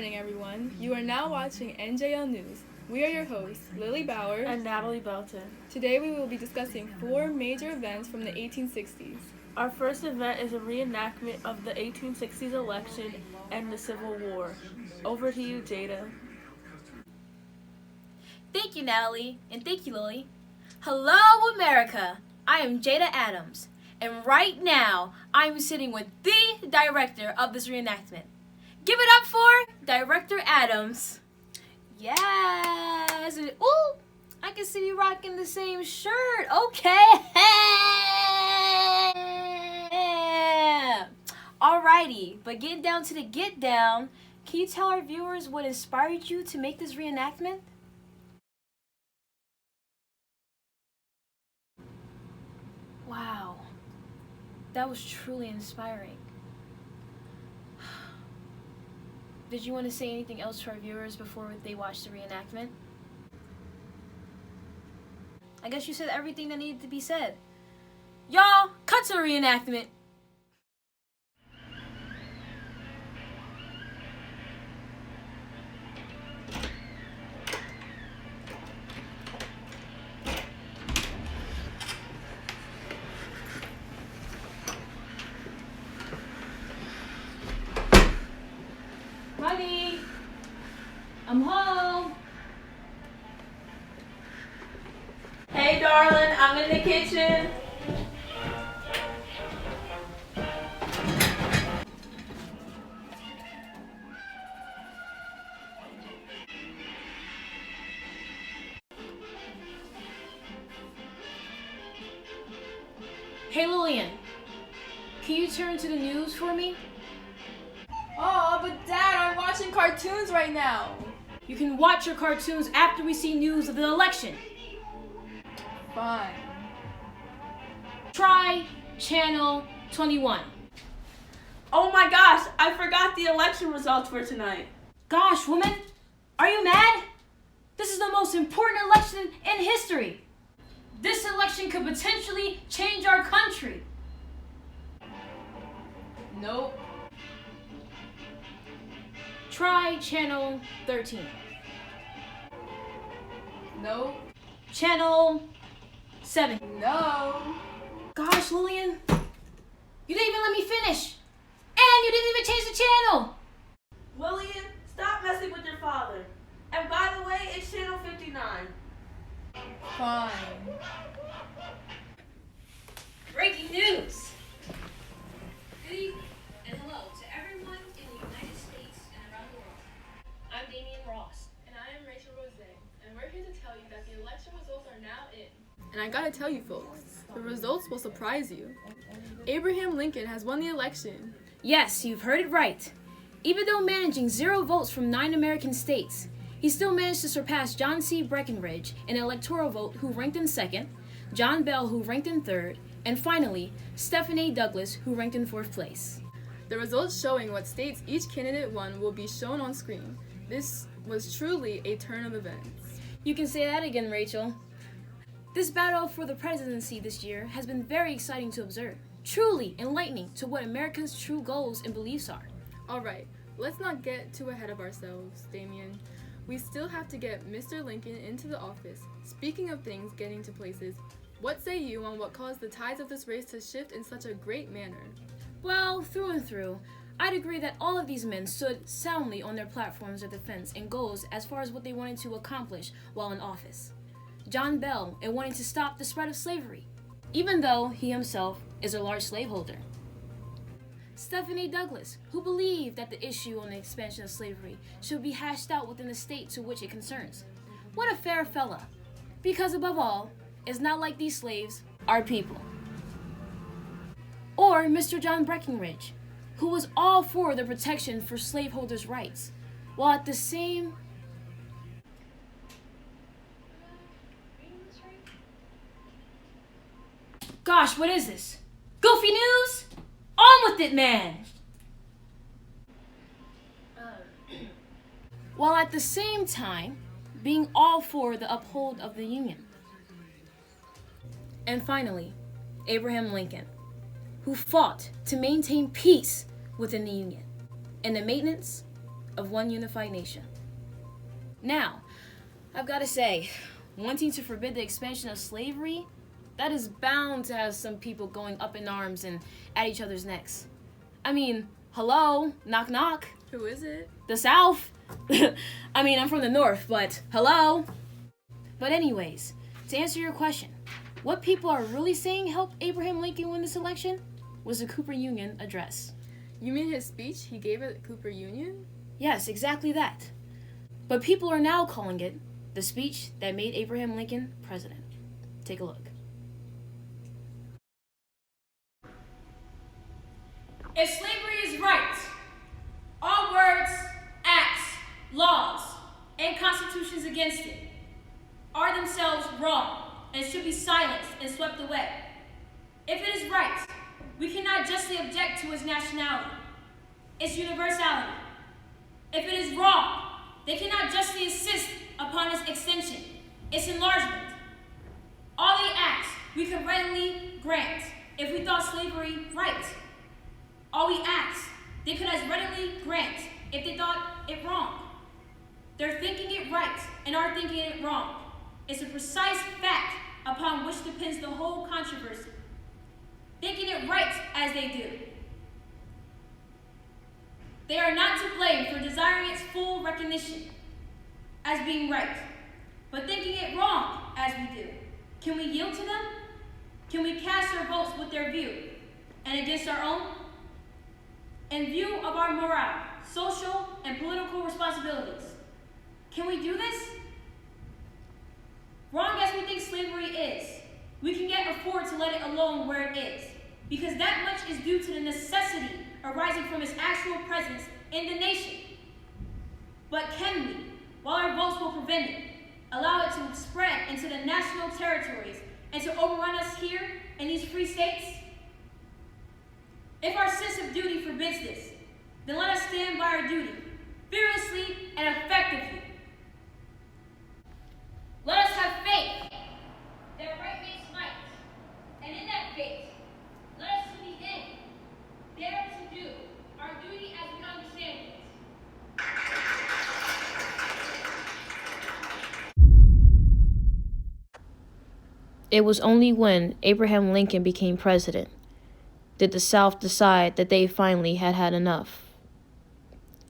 morning, everyone. You are now watching NJL News. We are your hosts, Lily Bauer and Natalie Belton. Today we will be discussing 4 major events from the 1860s. Our first event is a reenactment of the 1860s election and the Civil War. Over to you, Jada. Thank you, Natalie, and thank you, Lily. Hello, America! I am Jada Adams, and right now I am sitting with the director of this reenactment. Give it up for Director Adams. Yes! Ooh, I can see you rocking the same shirt. Okay. Alrighty, but getting down to the get down, can you tell our viewers what inspired you to make this reenactment? Wow, that was truly inspiring. Did you want to say anything else to our viewers before they watch the reenactment? I guess you said everything that needed to be said. Y'all, cut to the reenactment. Honey, I'm home. Hey, darling, I'm in the kitchen. Hey, Lillian, can you turn to the news for me? Oh, but Dad, I'm watching cartoons right now. You can watch your cartoons after we see news of the election. Fine. Try Channel 21. Oh my gosh, I forgot the election results for tonight. Gosh, woman, are you mad? This is the most important election in history. This election could potentially change our country. Nope. Try Channel 13. Nope. Channel 7. No. Gosh, Lillian, you didn't even let me finish. And you didn't even change the channel. Lillian, stop messing with your father. And by the way, it's Channel 59. Fine. Breaking news. Good evening and hello to everyone in the United States and around the world. I'm Damian Ross. And I am Rachel Rose, and we're here to tell you that the election results are now in. And I gotta tell you folks, the results will surprise you. Abraham Lincoln has won the election. Yes, you've heard it right. Even though managing 0 votes from 9 American states, he still managed to surpass John C. Breckinridge in an electoral vote who ranked in 2nd, John Bell who ranked in 3rd, and finally, Stephen A. Douglas who ranked in 4th place. The results showing what states each candidate won will be shown on screen. This was truly a turn of events. You can say that again, Rachel. This battle for the presidency this year has been very exciting to observe. Truly enlightening to what America's true goals and beliefs are. Alright, let's not get too ahead of ourselves, Damien. We still have to get Mr. Lincoln into the office. Speaking of things getting to places, what say you on what caused the tides of this race to shift in such a great manner? Well, through and through, I'd agree that all of these men stood soundly on their platforms of defense and goals as far as what they wanted to accomplish while in office. John Bell in wanting to stop the spread of slavery, even though he himself is a large slaveholder. Stephen A. Douglas, who believed that the issue on the expansion of slavery should be hashed out within the state to which it concerns. What a fair fella, because above all, it's not like these slaves are people. Or Mr. John Breckinridge, who was all for the protection for slaveholders' rights, while at the same Gosh, what is this? Goofy news? On with it, man! While at the same time being all for the uphold of the Union. And finally, Abraham Lincoln, who fought to maintain peace within the Union and the maintenance of one unified nation. Now, I've got to say, wanting to forbid the expansion of slavery, that is bound to have some people going up in arms and at each other's necks. I mean, hello, knock knock. Who is it? The South. I mean, I'm from the North, but hello. But anyways, to answer your question, what people are really saying helped Abraham Lincoln win this election was the Cooper Union Address. You mean his speech he gave at Cooper Union? Yes, exactly that. But people are now calling it the speech that made Abraham Lincoln president. Take a look. If slavery is right, all words, acts, laws, and constitutions against it are themselves wrong and should be silenced and swept away. If it is right, we cannot justly object to its nationality, its universality. If it is wrong, they cannot justly insist upon its extension, its enlargement. All the acts we could readily grant if we thought slavery right. All the acts they could as readily grant if they thought it wrong. They're thinking it right and are thinking it wrong. It's a precise fact upon which depends the whole controversy. Thinking it right as they do. They are not to blame for desiring its full recognition as being right, but thinking it wrong as we do. Can we yield to them? Can we cast our votes with their view and against our own? In view of our moral, social, and political responsibilities, can we do this? Wrong as we think slavery is, we can yet afford to let it alone where it is, because that much is due to the necessity arising from its actual presence in the nation. But can we, while our votes will prevent it, allow it to spread into the national territories and to overrun us here in these free states? If our sense of duty forbids this, then let us stand by our duty, fearlessly and effectively. Let us have faith that right makes might, and in that faith, let us to the end dare to do our duty as we understand it. It was only when Abraham Lincoln became president did the South decide that they finally had had enough.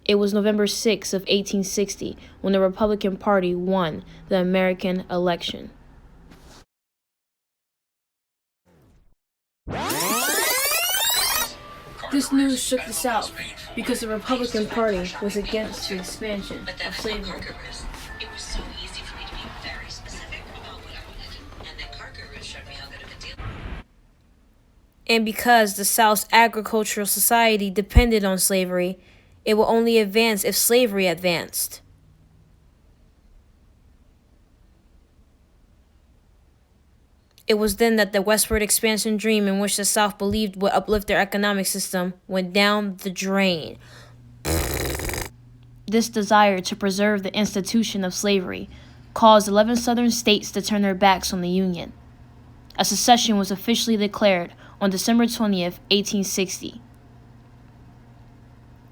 It was November 6 of 1860 when the Republican Party won the American election. This news shook the South because the Republican Party was against the expansion of slavery. It was so easy for me to be very specific about what I wanted, and then Carker showed me how good of a deal. And because the South's agricultural society depended on slavery, it will only advance if slavery advanced. It was then that the westward expansion dream in which the South believed would uplift their economic system went down the drain. This desire to preserve the institution of slavery caused 11 southern states to turn their backs on the Union. A secession was officially declared on December 20th, 1860,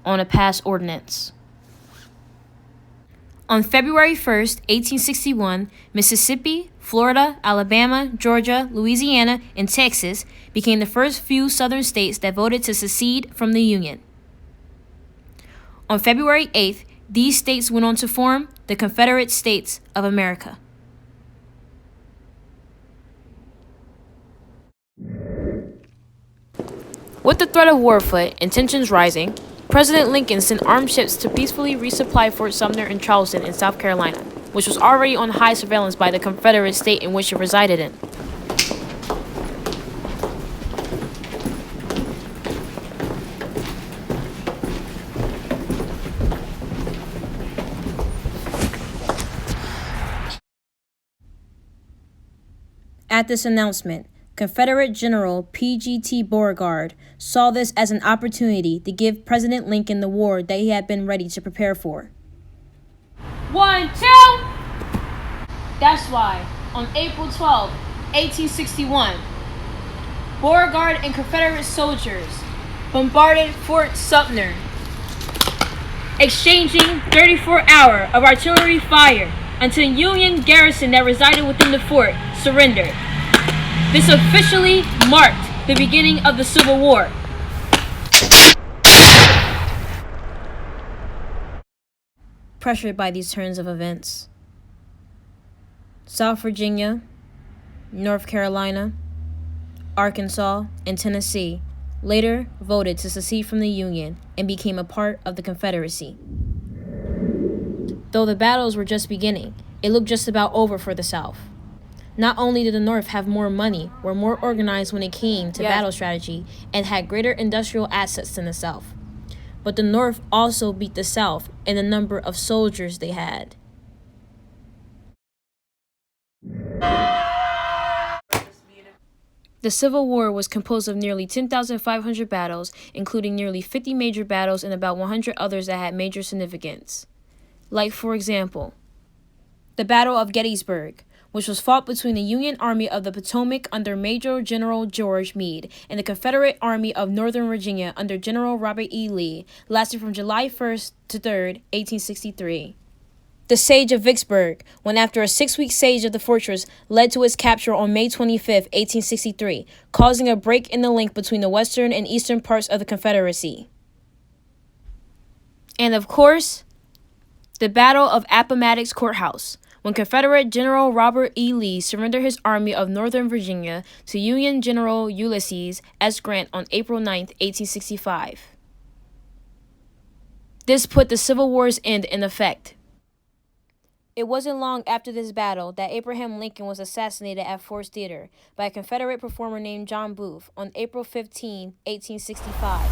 on a pass ordinance. On February 1st, 1861, Mississippi, Florida, Alabama, Georgia, Louisiana, and Texas became the first few southern states that voted to secede from the Union. On February 8th, these states went on to form the Confederate States of America. With the threat of war afoot and tensions rising, President Lincoln sent armed ships to peacefully resupply Fort Sumter and Charleston in South Carolina, which was already on high surveillance by the Confederate state in which it resided in. At this announcement, Confederate General P.G.T. Beauregard saw this as an opportunity to give President Lincoln the war that he had been ready to prepare for. 1, 2! That's why, on April 12, 1861, Beauregard and Confederate soldiers bombarded Fort Sumter. exchanging 34-hour of artillery fire until Union garrison that resided within the fort surrendered. This officially marked the beginning of the Civil War. Pressured by these turns of events, South Virginia, North Carolina, Arkansas, and Tennessee later voted to secede from the Union and became a part of the Confederacy. Though the battles were just beginning, it looked just about over for the South. Not only did the North have more money, were more organized when it came to battle strategy, and had greater industrial assets than the South, but the North also beat the South in the number of soldiers they had. The Civil War was composed of nearly 10,500 battles, including nearly 50 major battles and about 100 others that had major significance. Like, for example, the Battle of Gettysburg, which was fought between the Union Army of the Potomac under Major General George Meade and the Confederate Army of Northern Virginia under General Robert E. Lee, lasted from July 1st to 3rd, 1863. The Siege of Vicksburg, when after a 6-week siege of the fortress led to its capture on May 25, 1863, causing a break in the link between the western and eastern parts of the Confederacy. And of course, the Battle of Appomattox Courthouse, when Confederate General Robert E. Lee surrendered his Army of Northern Virginia to Union General Ulysses S. Grant on April 9, 1865. This put the Civil War's end in effect. It wasn't long after this battle that Abraham Lincoln was assassinated at Ford's Theater by a Confederate performer named John Booth on April 15, 1865.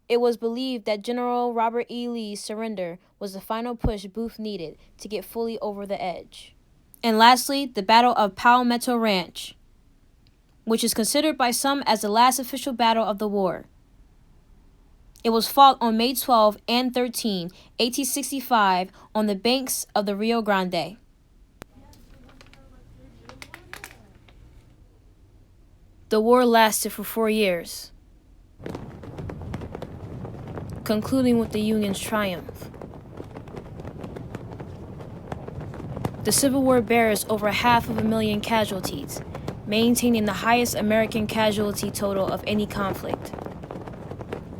It was believed that General Robert E. Lee's surrender was the final push Booth needed to get fully over the edge. And lastly, the Battle of Palmetto Ranch, which is considered by some as the last official battle of the war. It was fought on May 12 and 13, 1865, on the banks of the Rio Grande. The war lasted for 4 years, concluding with the Union's triumph. The Civil War bears over 500,000 casualties, maintaining the highest American casualty total of any conflict.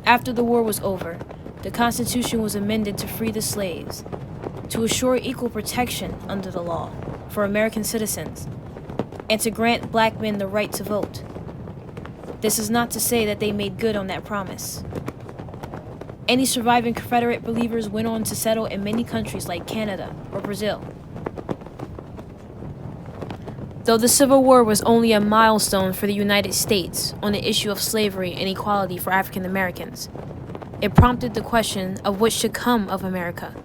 After the war was over, the Constitution was amended to free the slaves, to assure equal protection under the law for American citizens, and to grant black men the right to vote. This is not to say that they made good on that promise. Any surviving Confederate believers went on to settle in many countries like Canada or Brazil. Though the Civil War was only a milestone for the United States on the issue of slavery and equality for African Americans, it prompted the question of what should come of America.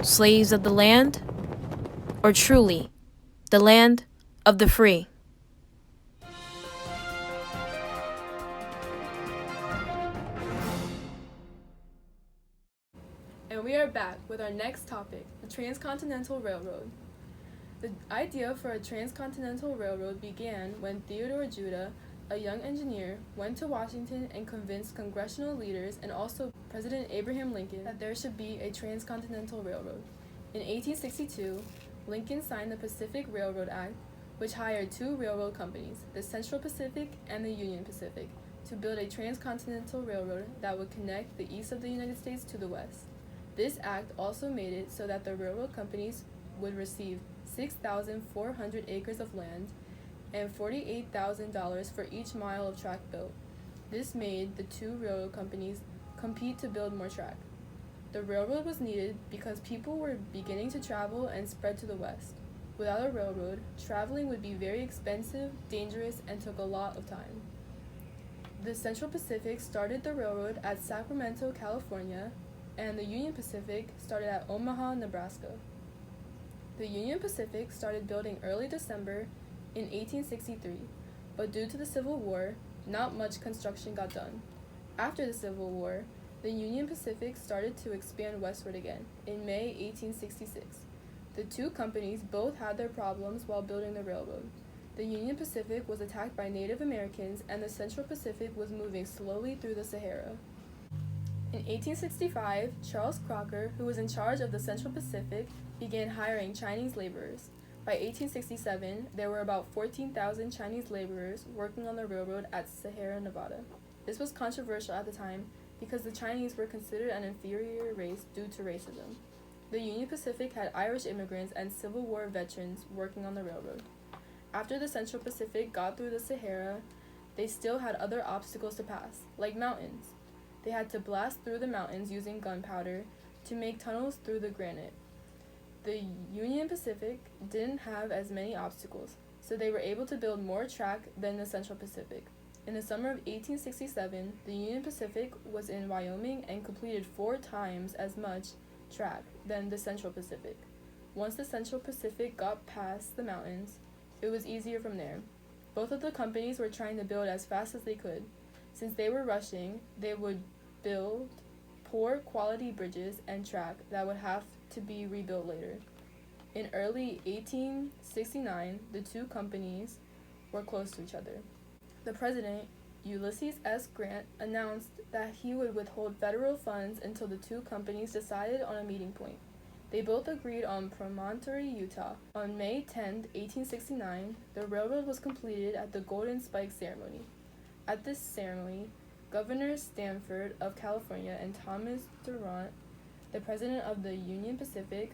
Slaves of the land, or truly, the land of the free? And we are back with our next topic, the Transcontinental Railroad. The idea for a transcontinental railroad began when Theodore Judah, a young engineer, went to Washington and convinced congressional leaders and also President Abraham Lincoln that there should be a transcontinental railroad. In 1862, Lincoln signed the Pacific Railroad Act, which hired 2 railroad companies, the Central Pacific and the Union Pacific, to build a transcontinental railroad that would connect the east of the United States to the west. This act also made it so that the railroad companies would receive 6,400 acres of land and $48,000 for each mile of track built. This made the 2 railroad companies compete to build more track. The railroad was needed because people were beginning to travel and spread to the west. Without a railroad, traveling would be very expensive, dangerous, and took a lot of time. The Central Pacific started the railroad at Sacramento, California, and the Union Pacific started at Omaha, Nebraska. The Union Pacific started building early December in 1863, but due to the Civil War, not much construction got done. After the Civil War, the Union Pacific started to expand westward again in May 1866. The 2 companies both had their problems while building the railroad. The Union Pacific was attacked by Native Americans, and the Central Pacific was moving slowly through the Sahara. In 1865, Charles Crocker, who was in charge of the Central Pacific, began hiring Chinese laborers. By 1867, there were about 14,000 Chinese laborers working on the railroad at Sahara, Nevada. This was controversial at the time because the Chinese were considered an inferior race due to racism. The Union Pacific had Irish immigrants and Civil War veterans working on the railroad. After the Central Pacific got through the Sahara, they still had other obstacles to pass, like mountains. They had to blast through the mountains using gunpowder to make tunnels through the granite. The Union Pacific didn't have as many obstacles, so they were able to build more track than the Central Pacific. In the summer of 1867, the Union Pacific was in Wyoming and completed 4 times as much track than the Central Pacific. Once the Central Pacific got past the mountains, it was easier from there. Both of the companies were trying to build as fast as they could. Since they were rushing, they would build poor quality bridges and track that would have to be rebuilt later. In early 1869, the two companies were close to each other. The president, Ulysses S. Grant, announced that he would withhold federal funds until the two companies decided on a meeting point. They both agreed on Promontory, Utah. On May 10, 1869, the railroad was completed at the Golden Spike Ceremony. At this ceremony, Governor Stanford of California and Thomas Durant, the president of the Union Pacific,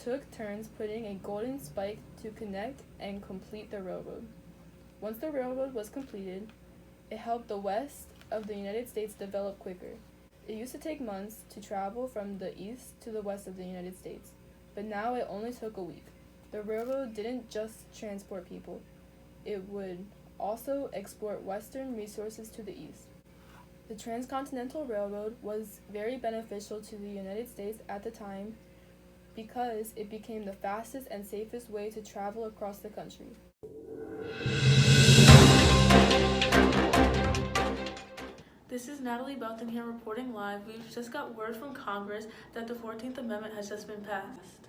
took turns putting a golden spike to connect and complete the railroad. Once the railroad was completed, it helped the west of the United States develop quicker. It used to take months to travel from the east to the west of the United States, but now it only took a week. The railroad didn't just transport people, it would also export western resources to the east. The Transcontinental Railroad was very beneficial to the United States at the time because it became the fastest and safest way to travel across the country. This is Natalie Belton here reporting live. We've just got word from Congress that the 14th Amendment has just been passed.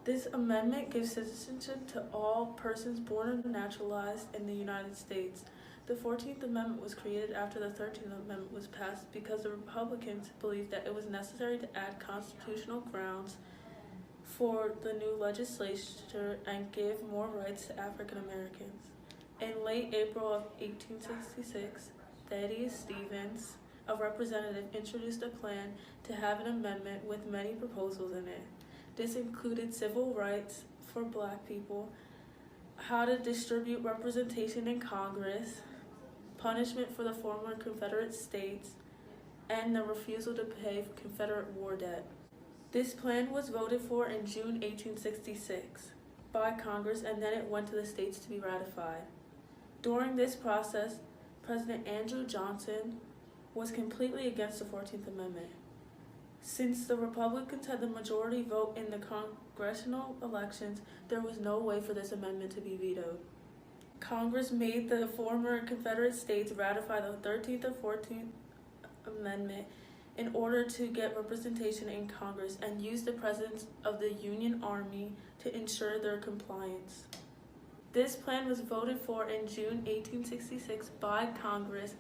This amendment gives citizenship to all persons born and naturalized in the United States. The 14th Amendment was created after the 13th Amendment was passed because the Republicans believed that it was necessary to add constitutional grounds for the new legislature and give more rights to African Americans. In late April of 1866, Thaddeus Stevens, a representative, introduced a plan to have an amendment with many proposals in it. This included civil rights for Black people, how to distribute representation in Congress, punishment for the former Confederate states, and the refusal to pay Confederate war debt. This plan was voted for in June 1866 by Congress, and then it went to the states to be ratified. During this process, President Andrew Johnson was completely against the 14th Amendment. Since the Republicans had the majority vote in the congressional elections, there was no way for this amendment to be vetoed. Congress made the former Confederate states ratify the 13th and 14th Amendment in order to get representation in Congress and use the presence of the Union Army to ensure their compliance. This plan was voted for in June 1866 by Congress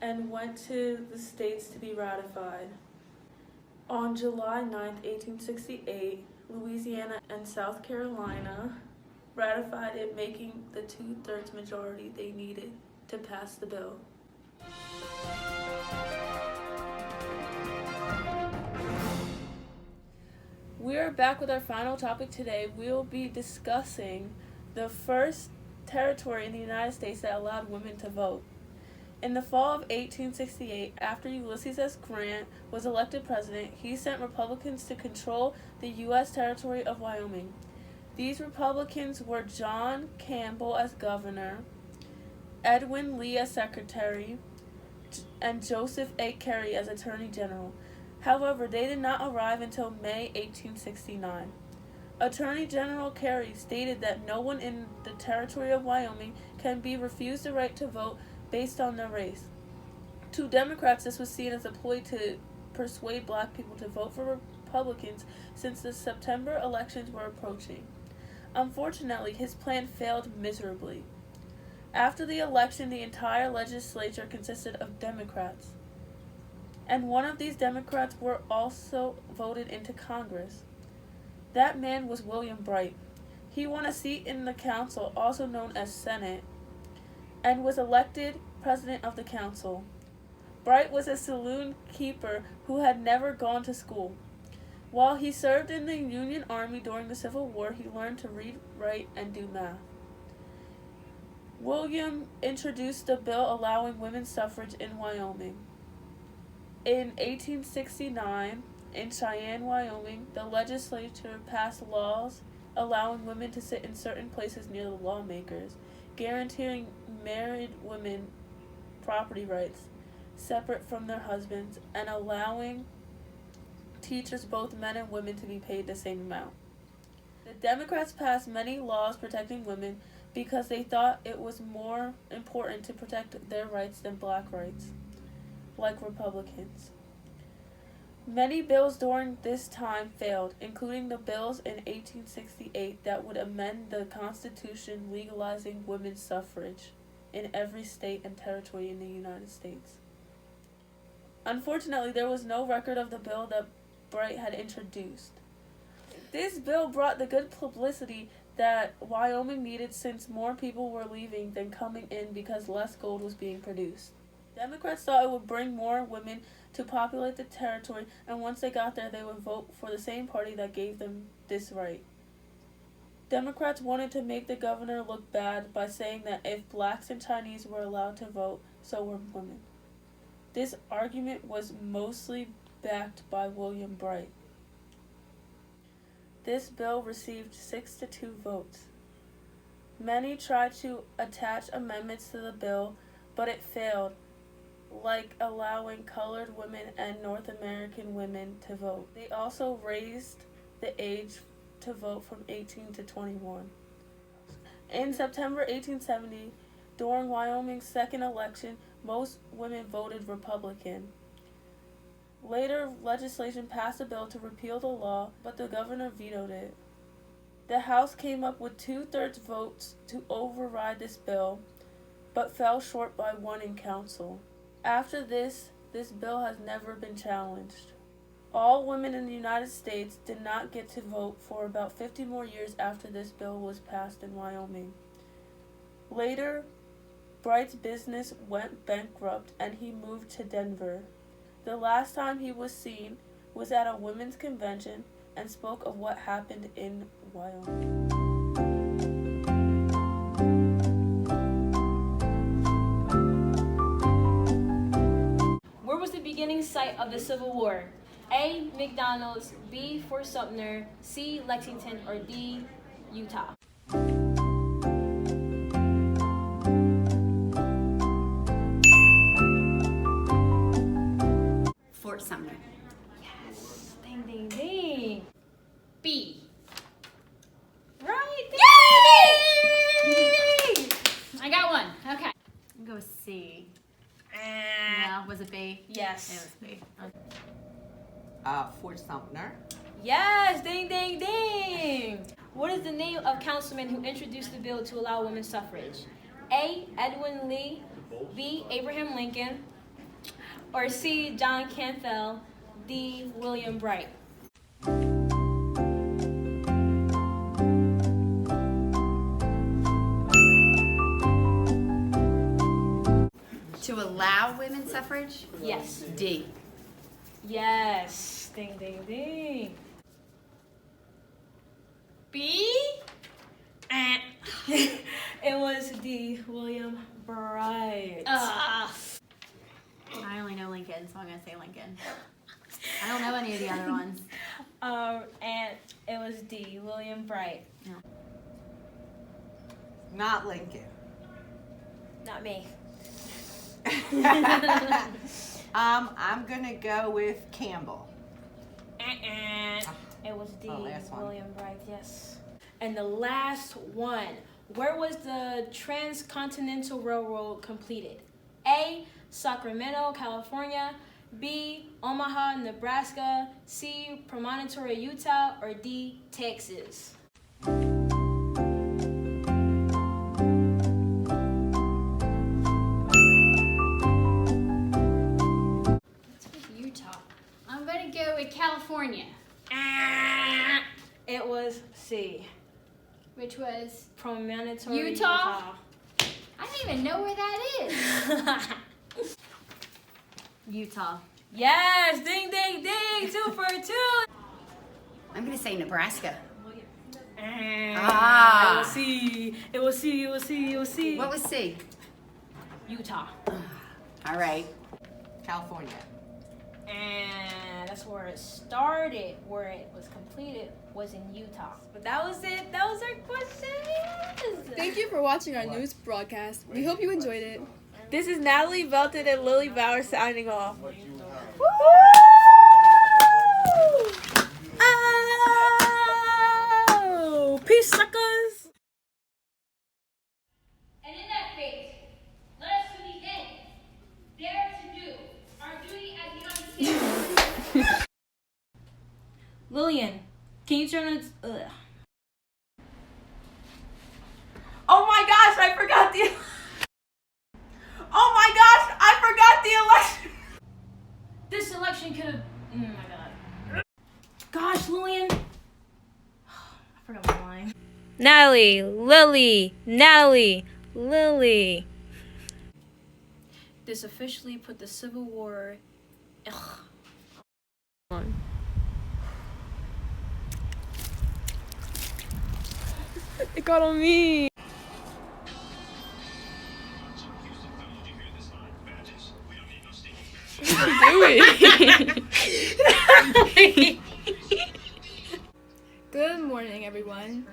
and went to the states to be ratified. On July 9, 1868, Louisiana and South Carolina ratified it, making the 2/3 majority they needed to pass the bill. We are back with our final topic today. We'll be discussing the first territory in the United States that allowed women to vote. In the fall of 1868, after Ulysses S. Grant was elected president, he sent Republicans to control the U.S. territory of Wyoming. These Republicans were John Campbell as governor, Edwin Lee as secretary, and Joseph A. Carey as attorney general. However, they did not arrive until May 1869. Attorney General Carey stated that no one in the territory of Wyoming can be refused the right to vote based on their race. To Democrats, this was seen as a ploy to persuade Black people to vote for Republicans since the September elections were approaching. Unfortunately, his plan failed miserably. After the election, the entire legislature consisted of Democrats. And one of these Democrats were also voted into Congress. That man was William Bright. He won a seat in the council, also known as Senate, and was elected president of the council. Bright was a saloon keeper who had never gone to school. While he served in the Union Army during the Civil War, he learned to read, write, and do math. William introduced the bill allowing women's suffrage in Wyoming. In 1869, in Cheyenne, Wyoming, the legislature passed laws allowing women to sit in certain places near the lawmakers, guaranteeing married women property rights separate from their husbands, and allowing teachers, both men and women, to be paid the same amount. The Democrats passed many laws protecting women because they thought it was more important to protect their rights than black rights, like Republicans. Many bills during this time failed, including the bills in 1868 that would amend the Constitution legalizing women's suffrage in every state and territory in the United States. Unfortunately, there was no record of the bill that Bright had introduced. This bill brought the good publicity that Wyoming needed, since more people were leaving than coming in because less gold was being produced. Democrats thought it would bring more women to populate the territory, and once they got there, they would vote for the same party that gave them this right. Democrats wanted to make the governor look bad by saying that if blacks and Chinese were allowed to vote, so were women. This argument was mostly backed by William Bright. This bill received 6-2 votes. Many tried to attach amendments to the bill, but it failed, like allowing colored women and North American women to vote. They also raised the age to vote from 18 to 21. In September 1870, during Wyoming's second election, most women voted Republican. Later, legislation passed a bill to repeal the law, but the governor vetoed it. The House came up with 2/3 votes to override this bill, but fell short by 1 in council. After this bill has never been challenged. All women in the United States did not get to vote for about 50 more years after this bill was passed in Wyoming. Later, Bright's business went bankrupt and he moved to Denver. The last time he was seen was at a women's convention and spoke of what happened in Wyoming. Where was the beginning site of the Civil War? A. McDonald's, B. Fort Sumter, C. Lexington, or D. Utah? Fort Sumter. Yes. Ding, ding, ding. B. Right. Yay! I got one. Okay. I'll go with C. No, was it B? Yes. It was B. Okay. Fort Sumter. Yes. Ding, ding, ding. What is the name of councilman who introduced the bill to allow women's suffrage? A. Edwin Lee, B. Abraham Lincoln, or C. John Canfield, D. William Bright? To allow women's suffrage? Yes. D. Yes. Ding, ding, ding. B? It was D. William Bright. I only know Lincoln, so I'm going to say Lincoln. I don't know any of the other ones. And it was D. William Bright. No. Not Lincoln. Not me. I'm gonna go with Campbell. It was D. last one. William Bright, yes. And the last one. Where was the Transcontinental Railroad completed? A. Sacramento, California. B. Omaha, Nebraska. C. Promontory, Utah. Or D. Texas? California. It was C. Which was Promontory, Utah? I don't even know where that is. Utah. Yes, ding, ding, ding, 2 for 2. I'm gonna say Nebraska. It Ah. was C. It was C. It was C. It was C. What was C? Utah. All right. California. And that's where it started. Where it was completed was in Utah. But that was it. That was our questions. Thank you for watching our news broadcast. We hope you enjoyed it. This is Natalie Belton and Lily Bauer signing off. Oh, peace, suckers. And in that faith, let us to the end dare to do our duty as the understanding. Lillian, can you turn on? Oh my gosh, I forgot the. Oh my gosh, I forgot the election. This election could have. Oh my god. Gosh, Lillian. I forgot my line. Natalie, Lily, Natalie, Lily. This officially put the Civil War. Ugh. It got on me. Good morning, everyone.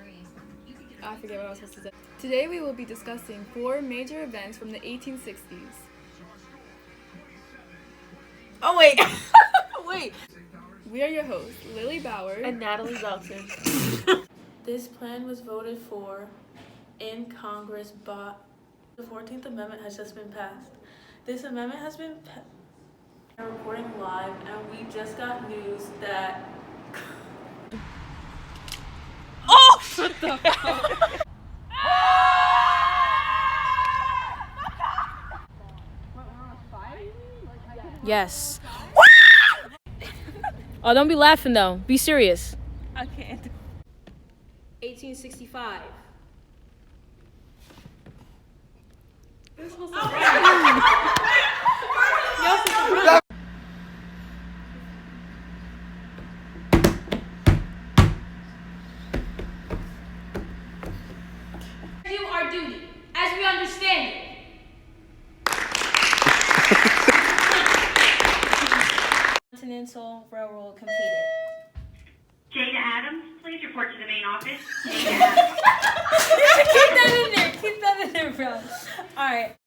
I forget what I was supposed to say. Today we will be discussing 4 major events from the 1860s. Oh wait, wait. We are your hosts, Lily Bauer. And Natalie Belton. This plan was voted for in Congress, but the 14th Amendment has just been passed. This amendment has been reporting live, and we just got news that. Oh! What the fuck? Yes. Oh, don't be laughing though. Be serious. I can't. 1865. Do our duty as we understand it. Continental Railroad completed. Jada Adams, please report to the main office. Jada Adams. Keep that in there. Keep that in there, bro. All right.